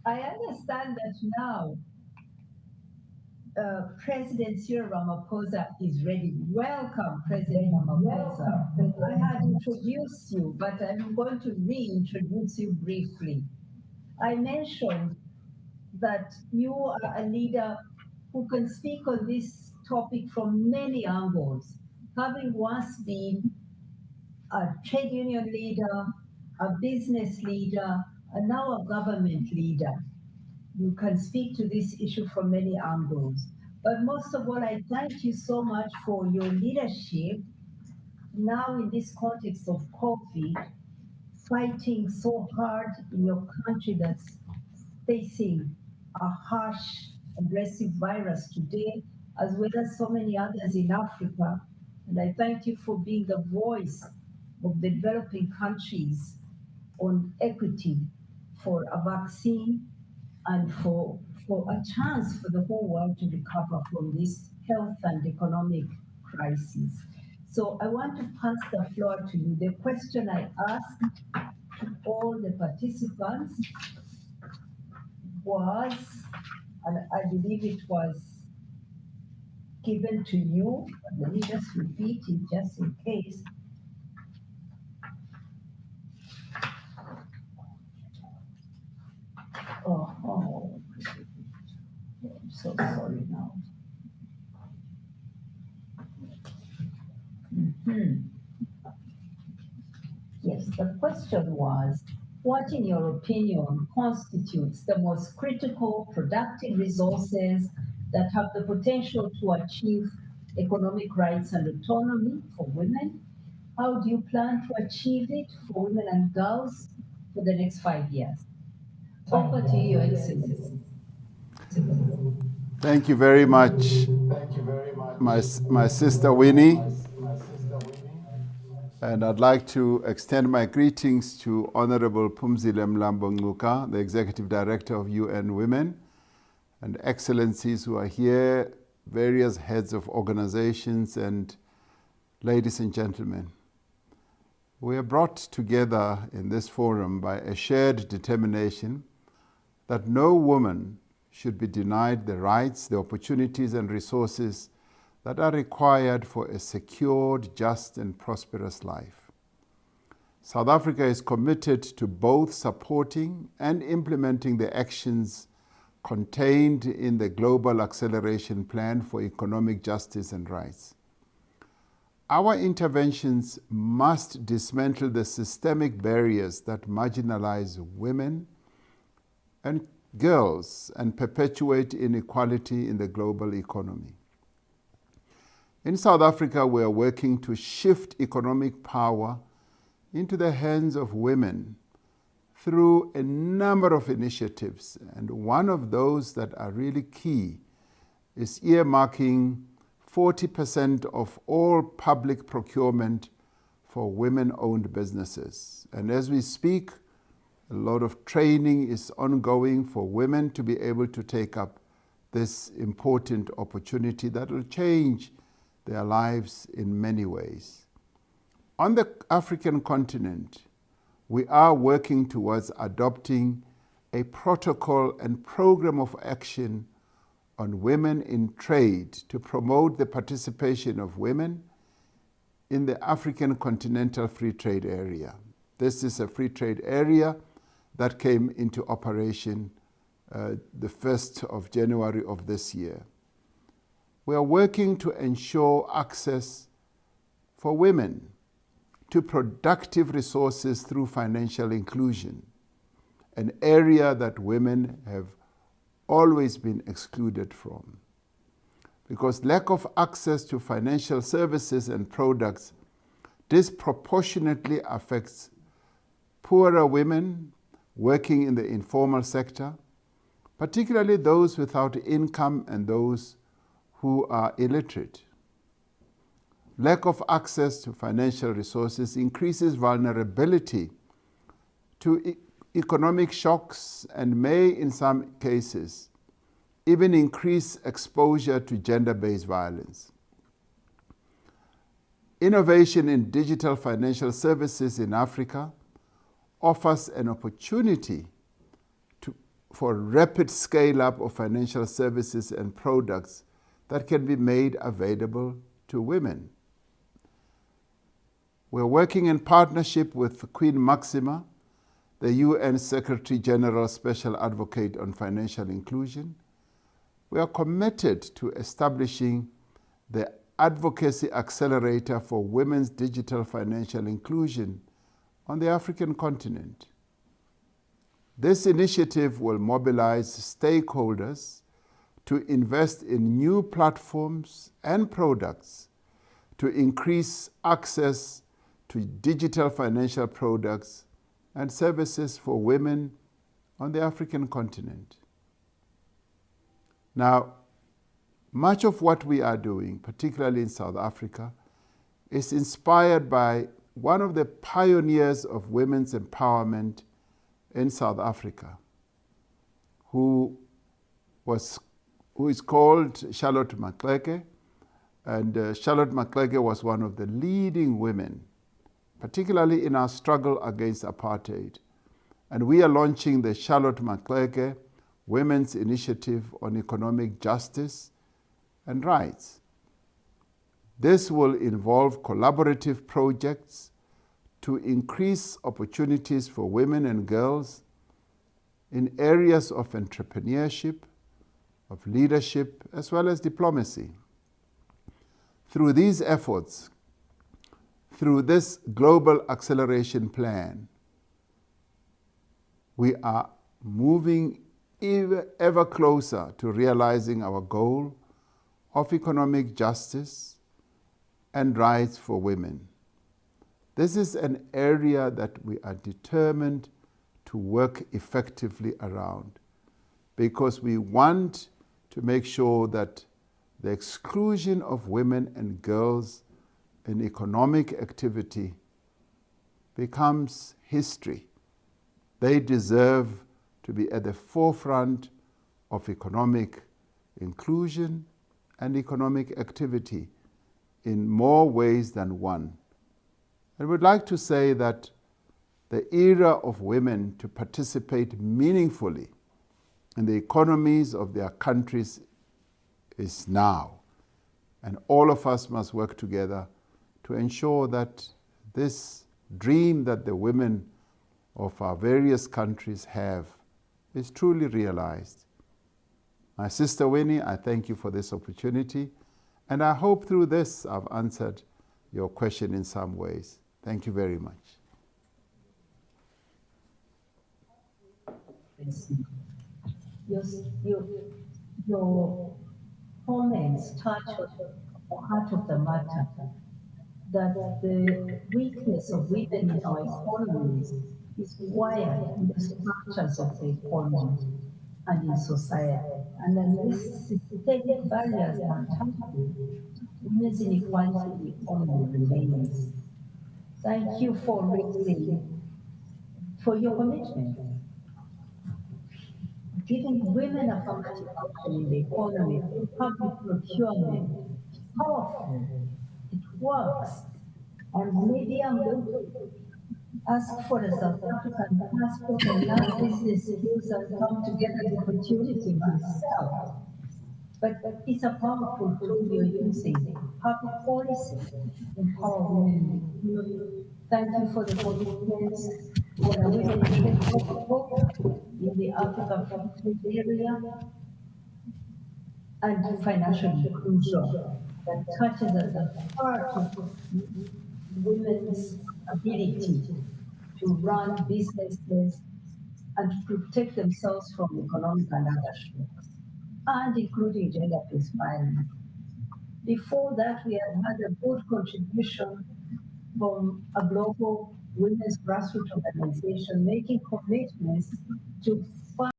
I understand that now President Cyril Ramaphosa is ready. Welcome, President Ramaphosa. I had introduced you, but I'm going to reintroduce you briefly. I mentioned that you are a leader who can speak on this topic from many angles, having once been a trade union leader, a business leader, and now a government leader. You can speak to this issue from many angles. But most of all, I thank you so much for your leadership now in this context of COVID, fighting so hard in your country that's facing a harsh, aggressive virus today, as well as so many others in Africa. And I thank you for being the voice of the developing countries on equity for a vaccine and for a chance for the whole world to recover from this health and economic crisis. So I want to pass the floor to you. The question I asked to all the participants was, and I believe it was given to you, but let me just repeat it just in case. Oh, I'm so sorry now. Mhm. Yes, the question was, what in your opinion constitutes the most critical productive resources that have the potential to achieve economic rights and autonomy for women? How do you plan to achieve it for women and girls for the next 5 years? Over to you, Your Excellency. Thank you very much, my sister Winnie. And I'd like to extend my greetings to Honorable Phumzile Mlambo Ngcuka, the Executive Director of UN Women, and Excellencies who are here, various heads of organizations, and ladies and gentlemen. We are brought together in this forum by a shared determination that no woman should be denied the rights, the opportunities, and resources that are required for a secured, just, and prosperous life. South Africa is committed to both supporting and implementing the actions contained in the Global Acceleration Plan for Economic Justice and Rights. Our interventions must dismantle the systemic barriers that marginalize women and girls and perpetuate inequality in the global economy. In South Africa, we are working to shift economic power into the hands of women through a number of initiatives. And one of those that are really key is earmarking 40% of all public procurement for women-owned businesses. And as we speak, a lot of training is ongoing for women to be able to take up this important opportunity that will change their lives in many ways. On the African continent, we are working towards adopting a protocol and program of action on women in trade to promote the participation of women in the African Continental Free Trade Area. This is a free trade area that came into operation the 1st of January of this year. We are working to ensure access for women to productive resources through financial inclusion, an area that women have always been excluded from. Because lack of access to financial services and products disproportionately affects poorer women working in the informal sector, particularly those without income and those who are illiterate. Lack of access to financial resources increases vulnerability to economic shocks and may, in some cases, even increase exposure to gender-based violence. Innovation in digital financial services in Africa offers an opportunity for rapid scale-up of financial services and products that can be made available to women. We're working in partnership with Queen Maxima, the UN Secretary General Special Advocate on Financial Inclusion. We are committed to establishing the Advocacy Accelerator for Women's Digital Financial Inclusion on the African continent. This initiative will mobilize stakeholders to invest in new platforms and products to increase access to digital financial products and services for women on the African continent. Now, much of what we are doing, particularly in South Africa, is inspired by one of the pioneers of women's empowerment in South Africa, who is called Charlotte Maxeke. And Charlotte Maxeke was one of the leading women, particularly in our struggle against apartheid. And we are launching the Charlotte Maxeke Women's Initiative on Economic Justice and Rights. This will involve collaborative projects to increase opportunities for women and girls in areas of entrepreneurship, of leadership, as well as diplomacy. Through these efforts, through this global acceleration plan, we are moving ever closer to realizing our goal of economic justice and rights for women. This is an area that we are determined to work effectively around, because we want to make sure that the exclusion of women and girls in economic activity becomes history. They deserve to be at the forefront of economic inclusion and economic activity in more ways than one. I would like to say that the era of women to participate meaningfully in the economies of their countries is now. And all of us must work together to ensure that this dream that the women of our various countries have is truly realized. My sister Winnie, I thank you for this opportunity, and I hope through this I've answered your question in some ways. Thank you very much. Your comments touch the heart of the matter, that the weakness of women in our economies is wired in the structures of the economy and in society. And unless systemic barriers are tackled, women's inequality in the economy remains. Thank you for your commitment. Giving women affirmative action in the economy through public procurement is powerful. It works. And maybe I'm going to ask for a South African passport and learn business skills and come to get an opportunity myself. But it's a powerful tool you're using. Public policy empower women. Thank you for the commitments for the women trade protocol in the Africa Free Trade area and financial inclusion that touches at the heart of women's ability to run businesses and to protect themselves from economic and other shocks, and including gender-based violence. Before that, we had had a good contribution from a global women's grassroots organization making commitments to